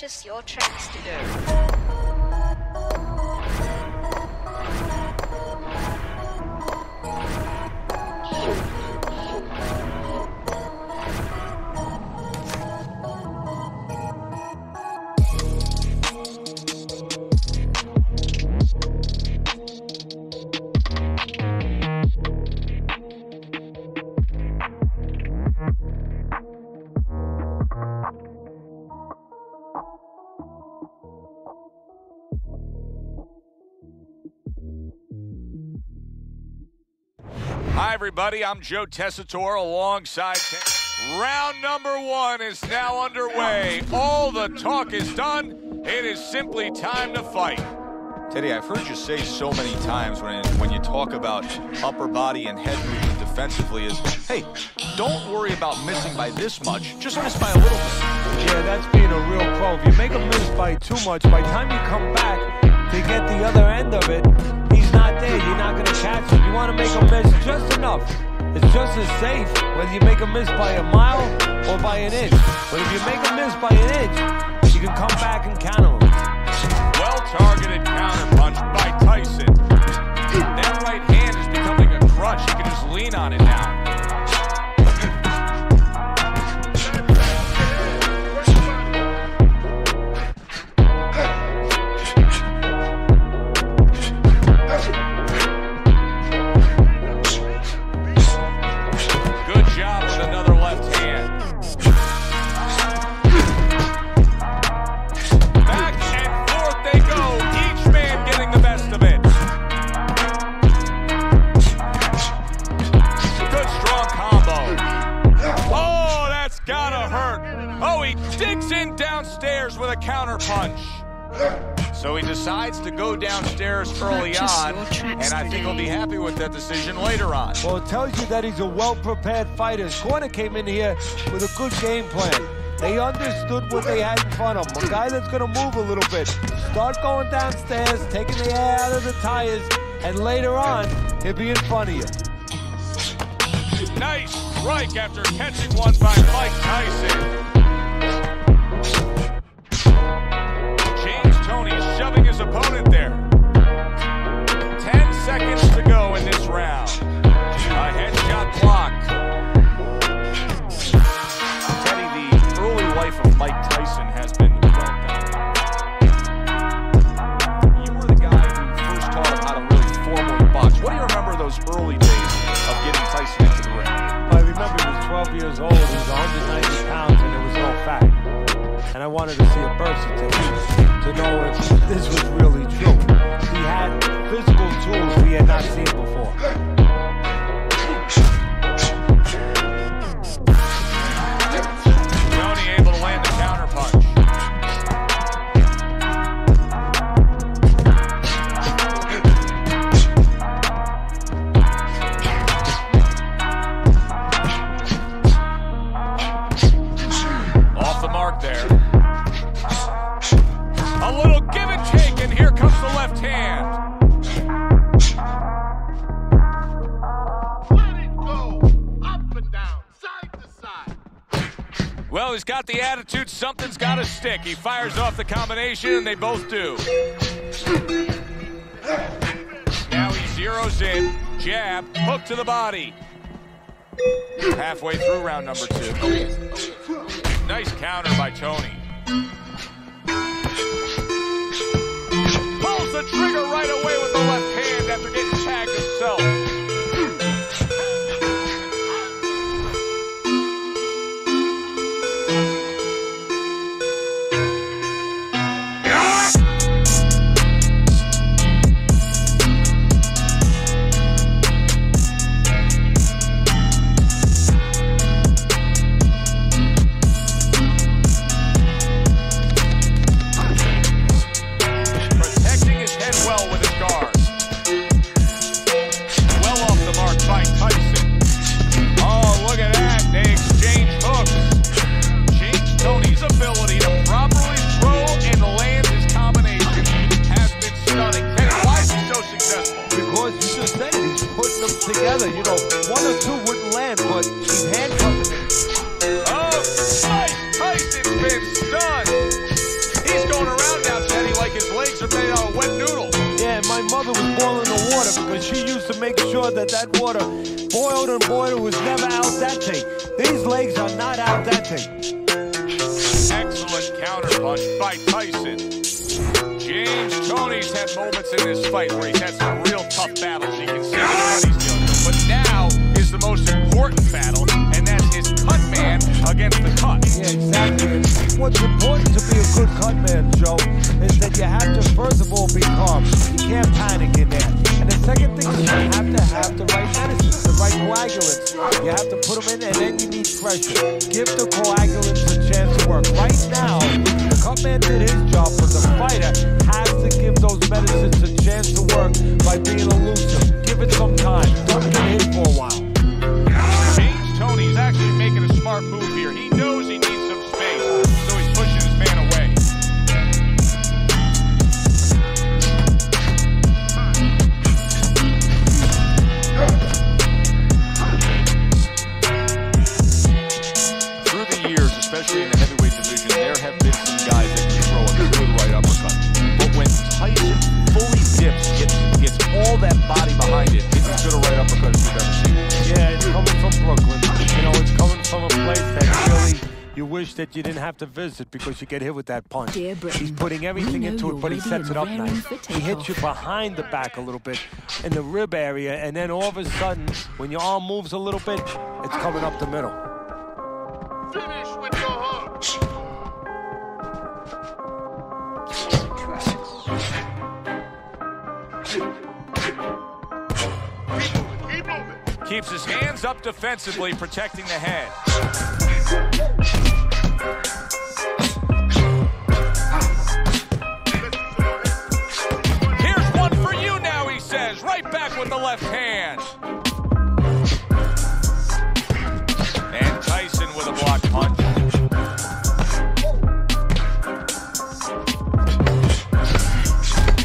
purchase your tracks today. Hi, everybody. I'm Joe Tessitore alongside Round number one is now underway. All the talk is done. It is simply time to fight. Teddy, I've heard you say so many times when you talk about upper body and head movement defensively is, hey, don't worry about missing by this much. Just miss by a little bit. Yeah, that's being a real pro. If you make a miss by too much, by the time you come back to get the other end of it, he's not there. You're not going to catch him. You want to make him miss just enough. It's just as safe whether you make a miss by a mile or by an inch. But if you make a miss by an inch, you can come back and counter him. Well-targeted counter punch by Tyson. That right hand is becoming a crutch. You can just lean on it now. Downstairs with a counter punch. So he decides to go downstairs early on, and I think he'll be happy with that decision later on. Well, it tells you that he's a well-prepared fighter. His corner came in here with a good game plan. They understood what they had in front of him. A guy that's going to move a little bit. Start going downstairs, taking the air out of the tires, and later on, he'll be in front of you. Nice strike after catching one by Mike Tyson. Toney is shoving his opponent there. 10 seconds to go in this round. A headshot block. Teddy, the early life of Mike Tyson has been well done. You were the guy who first taught him how to really formally box. What do you remember of those early days of getting Tyson into the ring? I remember he was 12 years old, he was 190 pounds, and there was no fat. And I wanted to see a birth certificate to know if this was really true. He had physical tools we had not seen before. Toney able to land the counter punch. Off the mark there. A little give and take, and here comes the left hand. Let it go, up and down, side to side. Well, he's got the attitude, something's got to stick. He fires off the combination, and they both do. Now he zeroes in, jab, hook to the body. Halfway through round number two. Nice counter by Toney. Pulls the trigger right away with the left hand after getting tagged himself. Protecting his head well with his guard. Well sure that that water boiled and boiled was never al dente. These legs are not al dente. Excellent counterpunch by Tyson. James Toney's had moments in this fight where he's had some real tough battles. You can see what he's dealing with. But now is the most important battle, and that's his cut man against the cut. Yeah, exactly. What's important to be a good cut man, Joe, is that you have to, first of all, be calm. You can't panic in there. And the second thing is you have the right medicine, the right coagulants. You have to put them in, and then you need pressure. Give the coagulants a chance to work. Right now, the cut man did his job, but the fighter has to give those medicines a chance to work by being elusive. Give it some time. Don't get hit for a while. James Toney's actually making a smart move here. He knows he needs some space, so he's pushing his man away. Through the years, especially in the heavyweight division, there have been some guys that can throw a good right uppercut. But when Tyson fully dips, gets all that body behind it, it's as good a right uppercut as we've ever seen. Yeah, it's coming from Brooklyn. You know, it's coming from a place that really you wish that you didn't have to visit because you get hit with that punch. He's putting everything into it, but he sets it up nice. He hits you behind the back a little bit in the rib area, and then all of a sudden, when your arm moves a little bit, it's coming up the middle. Finish with your hook. Keep moving. Keeps his hands up defensively, protecting the head. Here's one for you now, he says. Right back with the left hand. And Tyson with a block punch.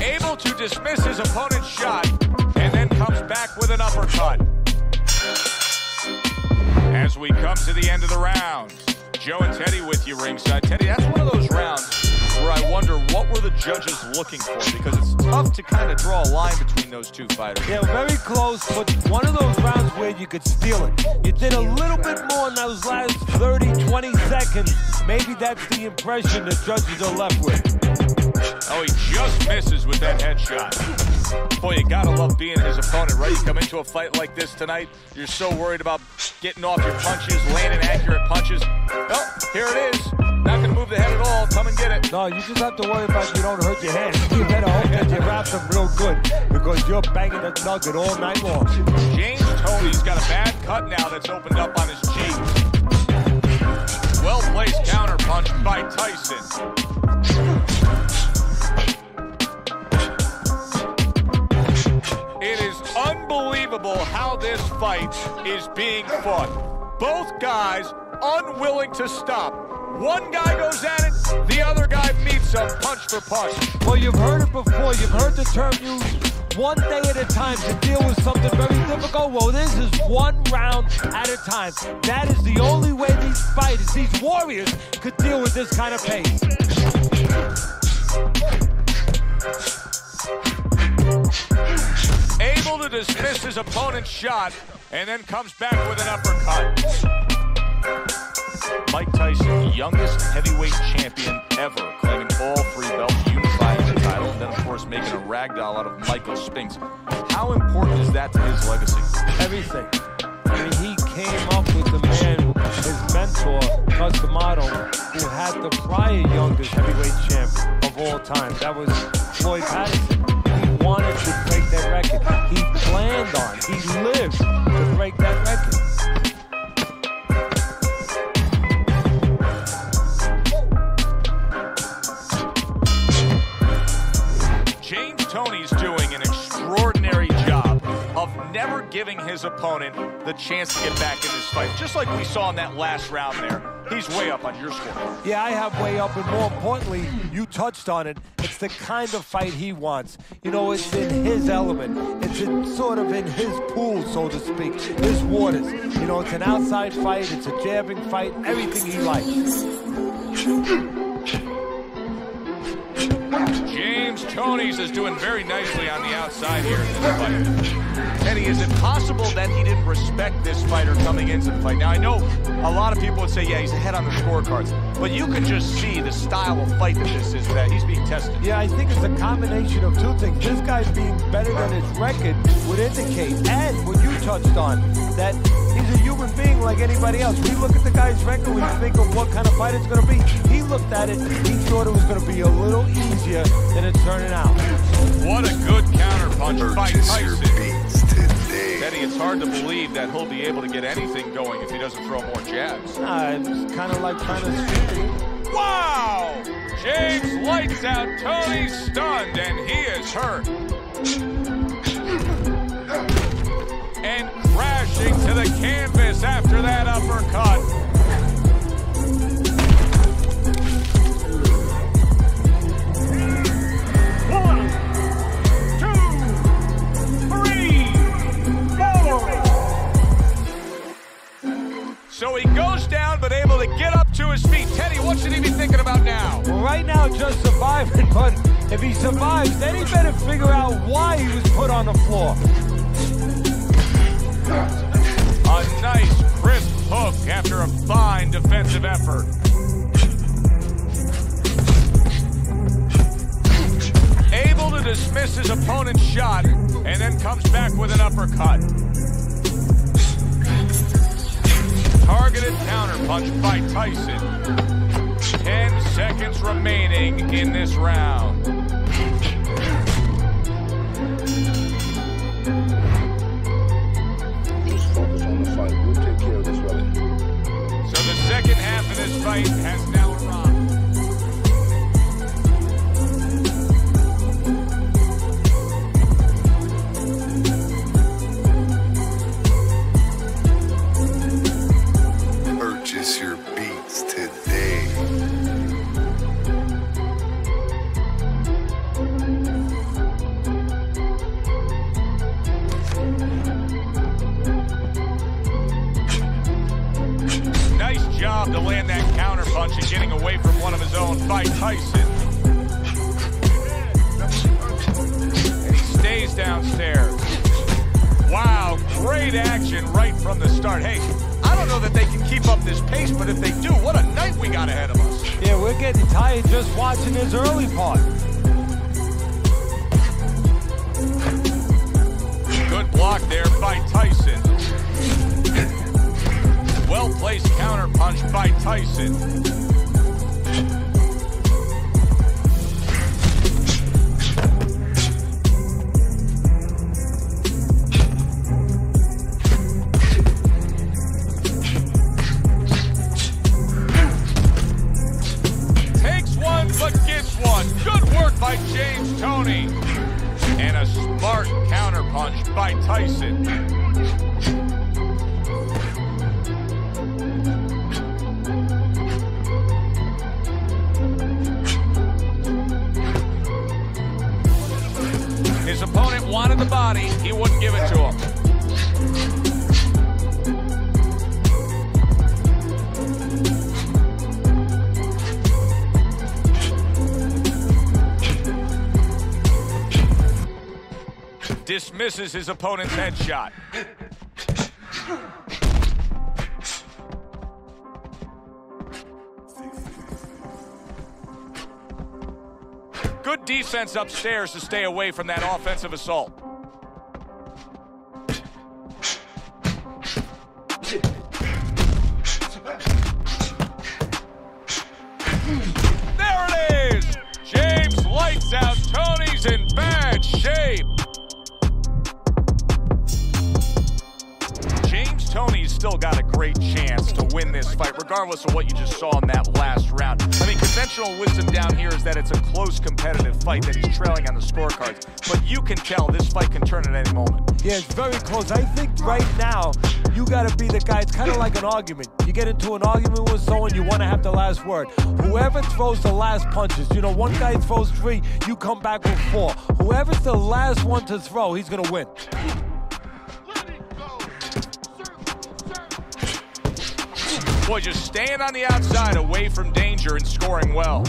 Able to dismiss his opponent's shot, and then comes back with an uppercut. As we come to the end of the round, Joe and Teddy with you ringside. Teddy, that's one of those rounds where I wonder what were the judges looking for, because it's tough to kind of draw a line between those two fighters. Yeah, very close, but one of those rounds where you could steal it. You did a little bit more in those last 30, 20 seconds. Maybe that's the impression the judges are left with. Oh, he just misses with that headshot. Boy, you gotta love being his opponent, right? You come into a fight like this tonight, you're so worried about getting off your punches, landing accurate punches. Oh, here it is. Not gonna move the head at all. Come and get it. No, you just have to worry about you don't hurt your hands. You better hope that you wrap them real good, because you're banging a nugget all night long. James Toney's got a bad cut now that's opened up on his cheek. Well-placed counterpunch by Tyson. It is unbelievable how this fight is being fought. Both guys unwilling to stop. One guy goes at it, the other guy meets him punch for punch. Well, you've heard it before. You've heard the term used, one day at a time, to deal with something very difficult. Well, this is one round at a time. That is the only way these fighters, these warriors, could deal with this kind of pace. Able to dismiss his opponent's shot, and then comes back with an uppercut. Mike Tyson, youngest heavyweight champion ever, claiming all three belts, unifying the title, and then, of course, making a ragdoll out of Michael Spinks. How important is that to his legacy? Everything. I mean, he came up with the man, his mentor, Cus D'Amato, who had the prior youngest heavyweight champ of all time. That was Floyd Patterson. He wanted to break that record. He planned on, he lived to break that record. James Toney's doing an extraordinary job of never giving his opponent the chance to get back in this fight. Just like we saw in that last round there. He's way up on your score. Yeah, I have way up, and more importantly, you touched on it. It's the kind of fight he wants. You know, it's in his element. It's sort of in his pool, so to speak, his waters. You know, it's an outside fight. It's a jabbing fight. Everything he likes. James James Toney is doing very nicely on the outside here in this fight. Teddy, is it possible that he didn't respect this fighter coming into the fight? Now, I know a lot of people would say, yeah, he's ahead on the scorecards, but you can just see the style of fight that this is, that he's being tested. Yeah, I think it's a combination of two things. This guy being better than his record would indicate, and what you touched on, that he's a human being like anybody else. We look at the guy's record, we think of what kind of fight it's going to be. He looked at it, he thought it was going to be a little easier than it's turning out. What a good counterpunch by Tyson. Teddy, it's hard to believe that he'll be able to get anything going if he doesn't throw more jabs. It's kind of like trying to speak. Wow! James lights out. Toney's stunned, and he is hurt. And crashing to the canvas after that uppercut. So he goes down, but able to get up to his feet. Teddy, what should he be thinking about now? Well, right now, just surviving, but if he survives, then he better figure out why he was put on the floor. A nice, crisp hook after a fine defensive effort. Able to dismiss his opponent's shot, and then comes back with an uppercut. Targeted counterpunch by Tyson. 10 seconds remaining in this round. Just focus on the fight. We'll take care of this, brother. So the second half of this fight has now arrived. Purchase your beats today. Nice job to land that counterpunch and getting away from one of his own by Tyson. And he stays downstairs. Wow, great action right from the start. Hey, I don't know that they can keep up this pace, but if they do, what a night we got ahead of us. Yeah, we're getting tired just watching his early part. Good block there by Tyson. Well-placed counterpunch by Tyson. By James Toney, and a smart counterpunch by Tyson. His opponent wanted the body, he wouldn't give it to him. Dismisses his opponent's headshot. Good defense upstairs to stay away from that offensive assault. There it is! James lights out. Toney's in bad shape. Toney's still got a great chance to win this fight, regardless of what you just saw in that last round. I mean, conventional wisdom down here is that it's a close, competitive fight, that he's trailing on the scorecards. But you can tell this fight can turn at any moment. Yeah, it's very close. I think right now, you got to be the guy. It's kind of like an argument. You get into an argument with someone, you want to have the last word. Whoever throws the last punches, you know, one guy throws 3, you come back with 4. Whoever's the last one to throw, he's going to win. Boy, just staying on the outside, away from danger and scoring well.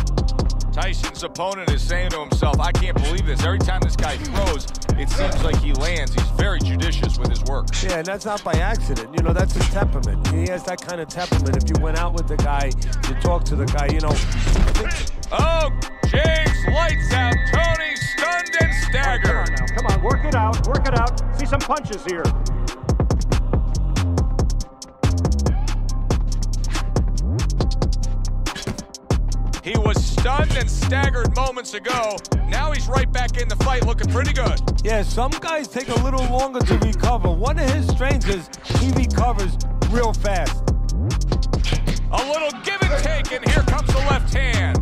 Tyson's opponent is saying to himself, I can't believe this. Every time this guy throws, it seems like he lands. He's very judicious with his work. Yeah, and that's not by accident. You know, that's his temperament. He has that kind of temperament. If you went out with the guy, you talk to the guy, you know. Oh, James lights out. Toney stunned and staggered. Come on, work it out, work it out. See some punches here. He was stunned and staggered moments ago. Now he's right back in the fight looking pretty good. Yeah, some guys take a little longer to recover. One of his strengths is he recovers real fast. A little give and take, and here comes the left hand.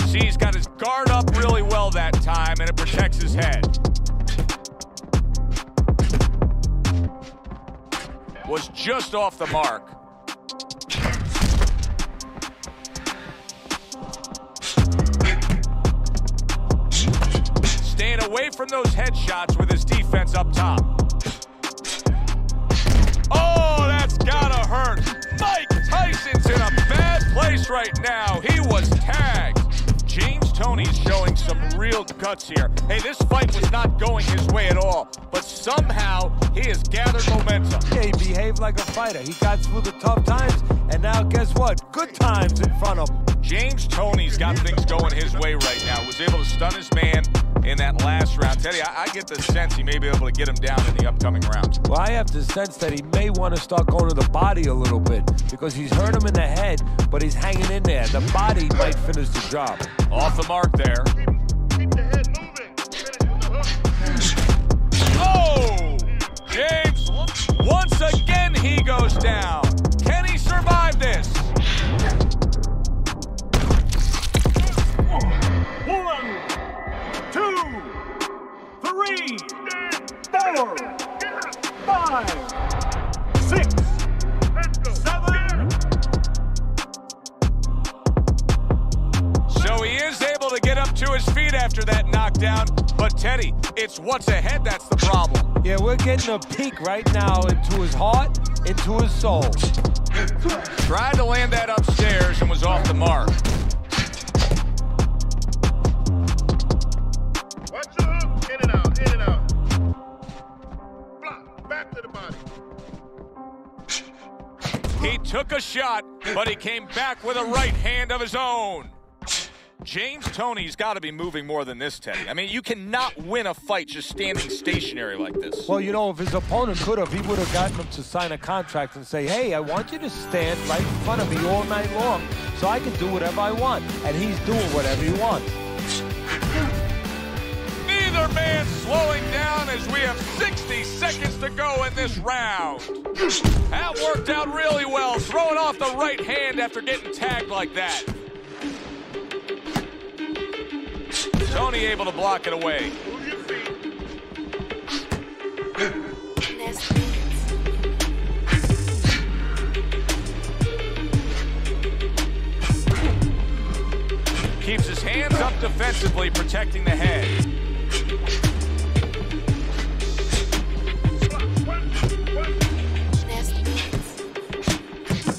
See, he's got his guard up really well that time, and it protects his head. Was just off the mark. Staying away from those headshots with his defense up top. Oh, that's gotta hurt. Mike Tyson's in a bad place right now. He was tagged. James Toney's showing some real guts here. Hey, this fight was not going his way at all, but somehow he has gathered momentum. Yeah, he behaved like a fighter. He got through the tough times, and now guess what? Good times in front of him. James Toney's got things going his way right now. Was able to stun his man in that last round. Teddy, I get the sense he may be able to get him down in the upcoming rounds. Well, I have the sense that he may want to start going to the body a little bit because he's hurt him in the head, but he's hanging in there. The body might finish the job. Off the mark there. Keep the head moving. Finish with the hook. Oh! James, once again he goes down. Can he survive this? 1, 2, 3, 4, 5, 6, 7. So he is able to get up to his feet after that knockdown, but Teddy, it's what's ahead that's the problem. Yeah, we're getting a peek right now into his heart, into his soul. Tried to land that upstairs and was off the mark. Watch the hook. In and out, in and out. Block. Back to the body. He took a shot, but he came back with a right hand of his own. James Toney's got to be moving more than this, Teddy. I mean, you cannot win a fight just standing stationary like this. Well, you know, if his opponent could have, he would have gotten him to sign a contract and say, hey, I want you to stand right in front of me all night long so I can do whatever I want. And he's doing whatever he wants. Neither man slowing down as we have 60 seconds to go in this round. That worked out really well, throwing off the right hand after getting tagged like that. Toney able to block it away. Move your feet. Keeps his hands up defensively, protecting the head.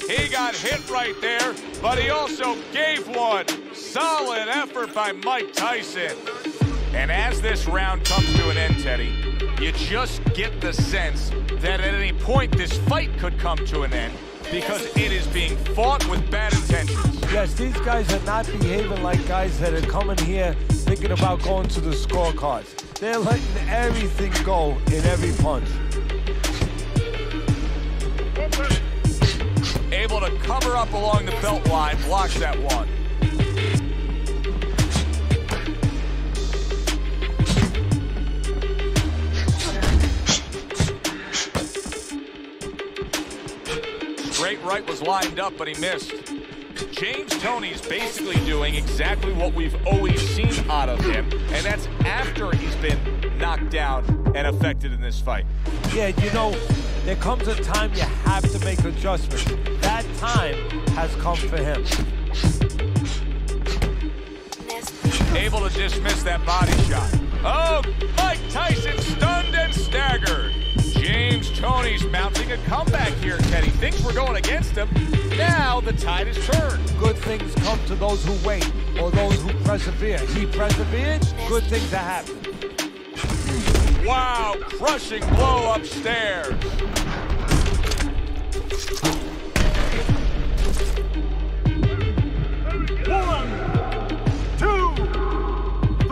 He got hit right there, but he also gave one. Solid effort by Mike Tyson. And as this round comes to an end, Teddy, you just get the sense that at any point this fight could come to an end because it is being fought with bad intentions. Yes, these guys are not behaving like guys that are coming here thinking about going to the scorecards. They're letting everything go in every punch. Able to cover up along the belt line, blocks that one. Straight right was lined up, but he missed. James Toney's basically doing exactly what we've always seen out of him, and that's after he's been knocked down and affected in this fight. Yeah, you know, there comes a time you have to make adjustments. That time has come for him. Able to dismiss that body shot. Oh, Mike Tyson stunned and staggered. James Toney's mounting a comeback here, Teddy. Things were going against him. Now the tide has turned. Good things come to those who wait or those who persevere. He persevered, good things are happening. Wow, crushing blow upstairs. One, two,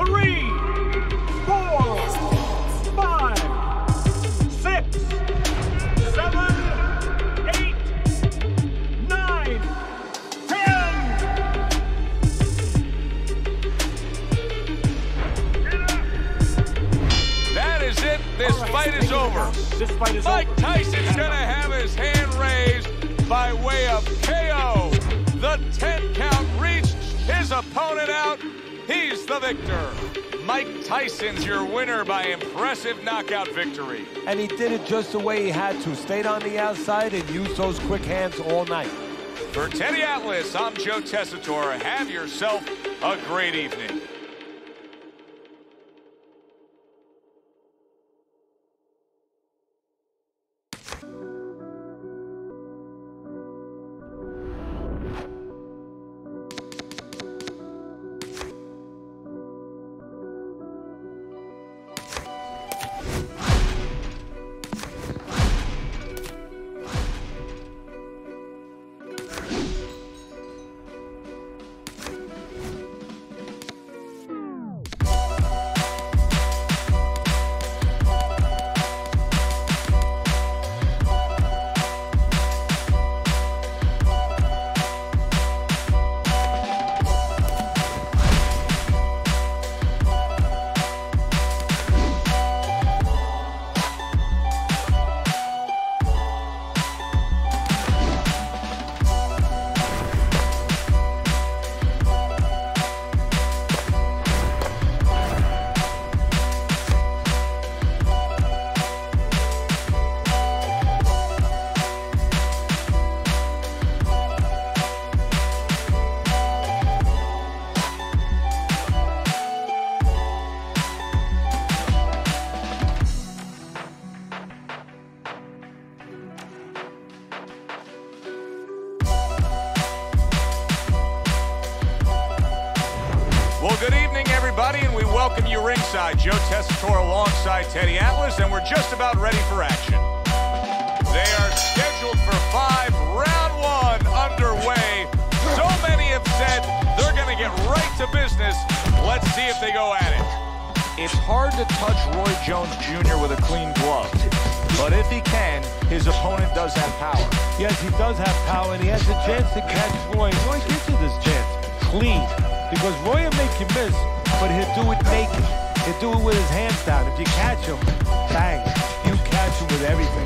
three, 4, 5, 6, 7, 8, 9, 10. That is it. This fight is over. This fight is Mike over. Tyson's going to have his hand raised by way of KO. The 10 count reached his opponent out. He's the victor. Mike Tyson's your winner by impressive knockout victory. And he did it just the way he had to. Stayed on the outside and used those quick hands all night. For Teddy Atlas, I'm Joe Tessitore. Have yourself a great evening. Good evening, everybody, and we welcome you ringside. Joe Tessitore alongside Teddy Atlas, and we're just about ready for action. They are scheduled for 5, round 1 underway. So many have said they're going to get right to business. Let's see if they go at it. It's hard to touch Roy Jones Jr. with a clean glove, but if he can, his opponent does have power. Yes, he does have power, and he has a chance to catch Roy. Roy gives you this chance. Clean. Because Roy will make you miss, but he'll do it naked. He'll do it with his hands down. If you catch him, bang, you catch him with everything.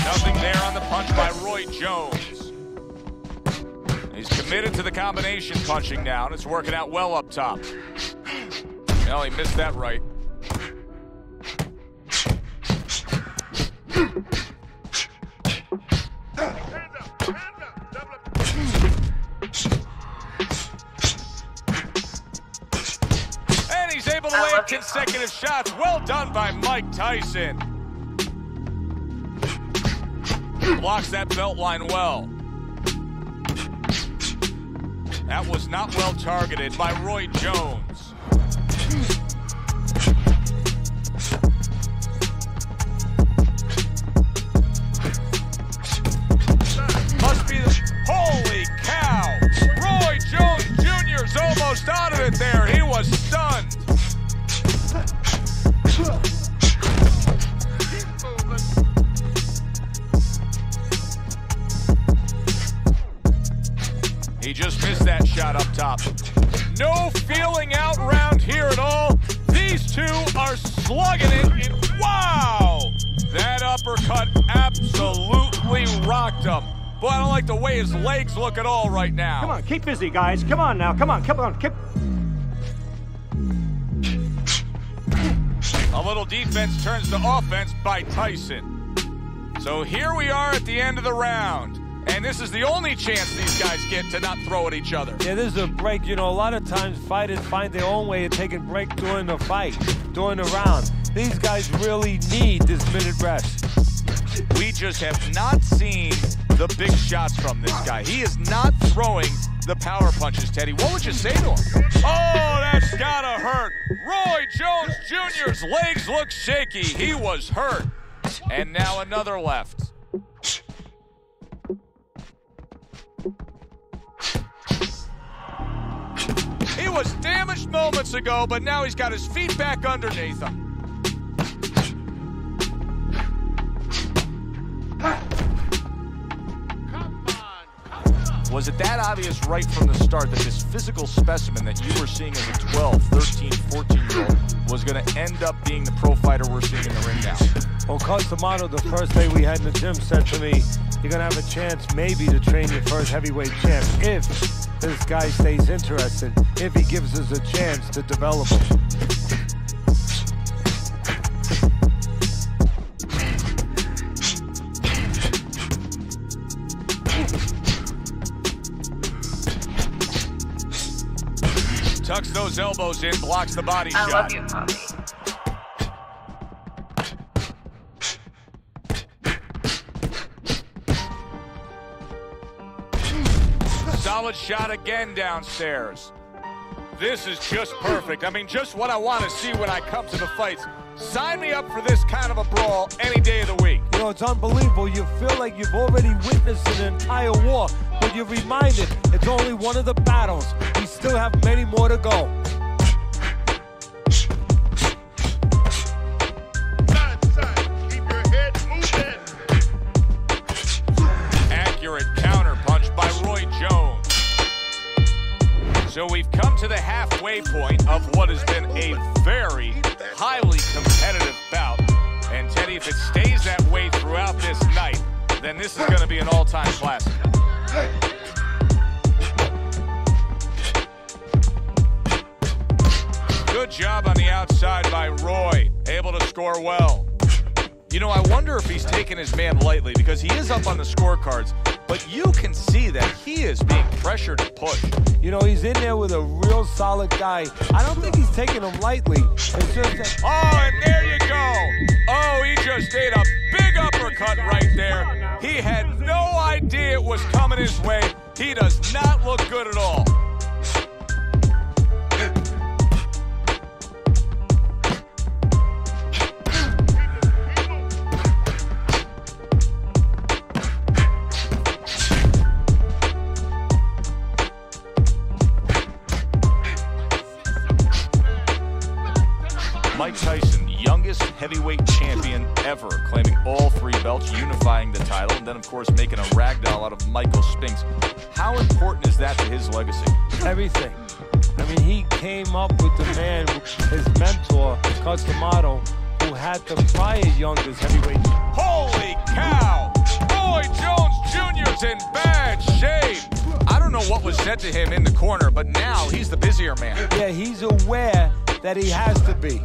Nothing there on the punch by Roy Jones. He's committed to the combination punching now, and it's working out well up top. Well, he missed that right. And he's able to land consecutive shots. Well done by Mike Tyson. Blocks that belt line well. That was not well targeted by Roy Jones. Must be the... Holy cow! Roy Jones Jr.'s almost out of it there. He was stunned. He just missed that shot up top. No feeling out round here at all. These two are slugging it. And wow! That uppercut absolutely rocked him. Boy, I don't like the way his legs look at all right now. Come on, keep busy, guys. Come on now. Come on, keep... A little defense turns to offense by Tyson. So here we are at the end of the round. And this is the only chance these guys get to not throw at each other. Yeah, this is a break. You know, a lot of times fighters find their own way of taking break during the fight, during the round. These guys really need this minute rest. We just have not seen the big shots from this guy. He is not throwing the power punches, Teddy. What would you say to him? Oh, that's gotta hurt. Roy Jones Jr.'s legs look shaky. He was hurt. And now another left. He was damaged moments ago, but now he's got his feet back underneath him. Was it that obvious right from the start that this physical specimen that you were seeing as a 12, 13, 14-year-old was going to end up being the pro fighter we're seeing in the ring now? Well, Coach D'Amato, the first day we had in the gym, said to me, you're going to have a chance maybe to train your first heavyweight champ if this guy stays interested, if he gives us a chance to develop him. Tucks those elbows in, blocks the body shot. I love you, Toney. Solid shot again downstairs. This is just perfect. I mean, just what I want to see when I come to the fights. Sign me up for this kind of a brawl any day of the week. You know, it's unbelievable. You feel like you've already witnessed an entire war, but you're reminded it's only one of the battles. We still have many more to go. Keep your head moving. Accurate counter punch by Roy Jones. So we've come to the halfway point of what has been a very highly competitive bout. And Teddy, if it stays that way throughout this night, then this is going to be an all-time classic. Good job on the outside by Roy, able to score well. You know, I wonder if he's taking his man lightly because he is up on the scorecards, but you can see that he is being pressured to push. You know, he's in there with a real solid guy. I don't think he's taking him lightly. It's just that, oh, and there you go. Oh, he just ate a big uppercut right there. He had no idea it was coming his way. He does not look good at all. Mike Tyson, youngest heavyweight champion ever, claiming all 3 belts, unifying the title, and then, of course, making a ragdoll out of Michael Spinks. How important is that to his legacy? everything. I mean, he came up with the man, his mentor, Coach D'Amato, who had the prior youngest heavyweight. Holy cow! Roy Jones Jr.'s in bad shape. I don't know what was said to him in the corner, but now he's the busier man. Yeah, he's aware that he has to be.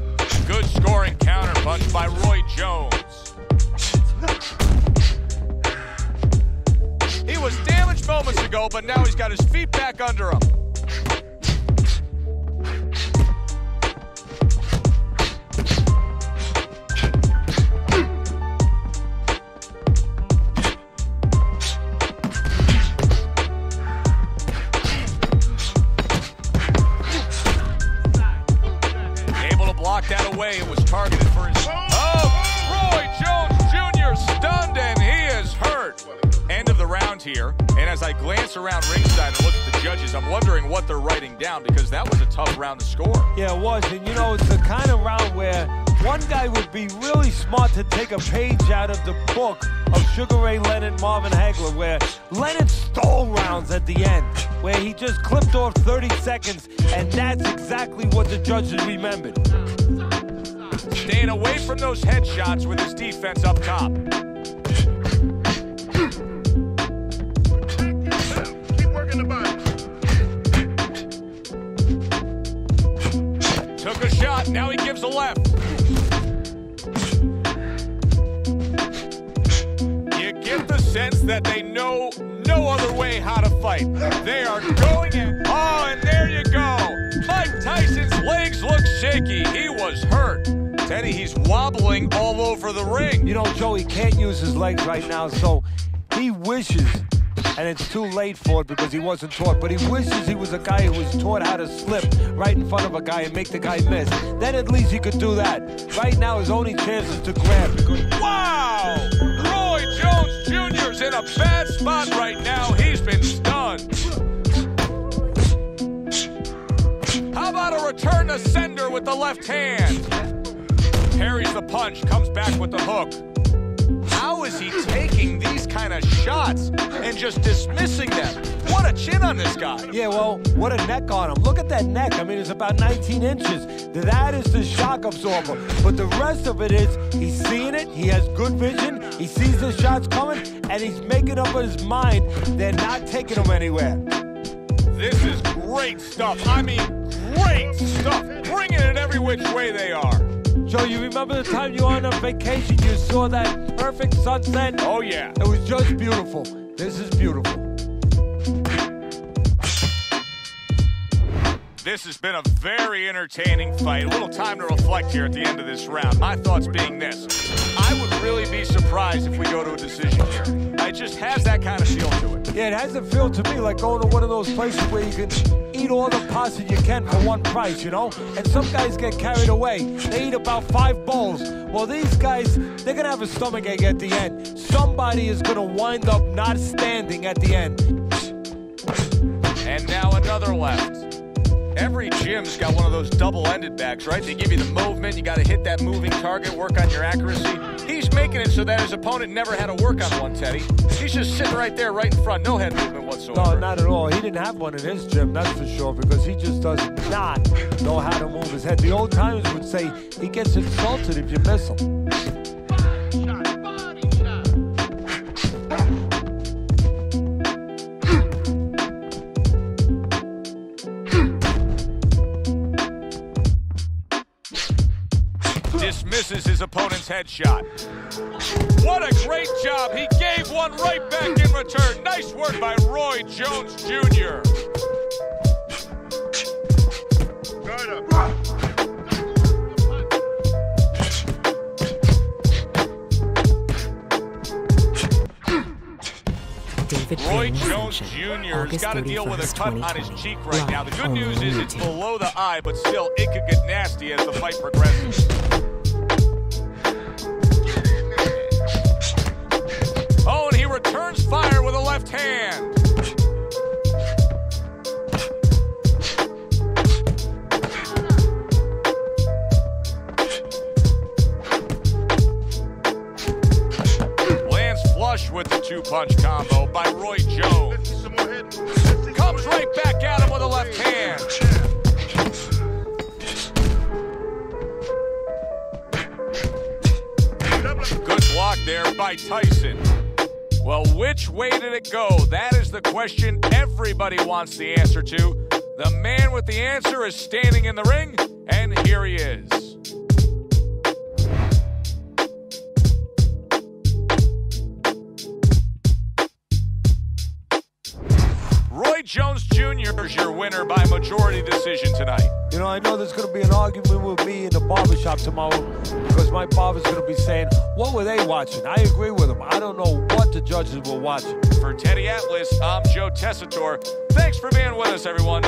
Good scoring counterpunch by Roy Jones. He was damaged moments ago, but now he's got his feet back under him. That away, it was targeted for his... Oh, Roy Jones Jr. stunned, and he is hurt. End of the round here, and as I glance around ringside and look at the judges, I'm wondering what they're writing down, because that was a tough round to score. Yeah, it was, and you know, it's the kind of round where one guy would be really smart to take a page out of the book of Sugar Ray Leonard, Marvin Hagler, where Leonard stole rounds at the end, where he just clipped off 30 seconds, and that's exactly what the judges remembered. Staying away from those headshots with his defense up top. Keep working the body. Took a shot, now he gives a left. You get the sense that they know no other way how to fight. They are going in. Oh, and there you go. Mike Tyson's legs look shaky. He was hurt. Teddy, he's wobbling all over the ring. You know, Joe, he can't use his legs right now, so he wishes, and it's too late for it because he wasn't taught, but he wishes he was a guy who was taught how to slip right in front of a guy and make the guy miss. Then at least he could do that. Right now, his only chance is to grab. Because wow! Roy Jones Jr.'s in a bad spot right now. He's been stunned. How about a return to sender with the left hand? Parries the punch, comes back with the hook. How is he taking these kind of shots and just dismissing them? What a chin on this guy. Yeah, well, what a neck on him. Look at that neck. I mean, it's about 19 inches. That is the shock absorber. But the rest of it is he's seeing it. He has good vision. He sees the shots coming, and he's making up in his mind they're not taking him anywhere. This is great stuff. I mean, great stuff. Bringing it every which way they are. Joe, you remember the time you were on a vacation, you saw that perfect sunset? Oh, yeah. It was just beautiful. This is beautiful. This has been a very entertaining fight. A little time to reflect here at the end of this round. My thoughts being this. I would really be surprised if we go to a decision here. It just has that kind of feel to it. Yeah, it has a feel to me like going to one of those places where you can eat all the pasta you can for one price, you know? And some guys get carried away. They eat about 5 bowls. Well, these guys, they're going to have a stomachache at the end. Somebody is going to wind up not standing at the end. And now another left. Every gym's got one of those double-ended bags, right? They give you the movement. You got to hit that moving target, work on your accuracy. He's making it so that his opponent never had to work on one, Teddy. He's just sitting right there, right in front. No head movement whatsoever. No, not at all. He didn't have one in his gym, that's for sure, because he just does not know how to move his head. The old timers would say he gets insulted if you miss him. Dismisses his opponent's headshot. What a great job. He gave one right back in return. Nice work by Roy Jones Jr. Roy Jones Jr.'s got to deal with a cut on his cheek right now. The good news is it's below the eye, but still, it could get nasty as the fight progresses. Oh, and he returns fire with a left hand. Lands flush with the 2-punch combo by Roy Jones. Comes right back at him with a left hand. Good block there by Tyson. Well, which way did it go? That is the question everybody wants the answer to. The man with the answer is standing in the ring, and here he is. Roy Jones Jr. is your winner by majority decision tonight. You know, I know there's going to be an argument with me in the barbershop tomorrow because my barber's going to be saying, what were they watching? I agree with him. I don't know what the judges were watching. For Teddy Atlas, I'm Joe Tessitore. Thanks for being with us, everyone.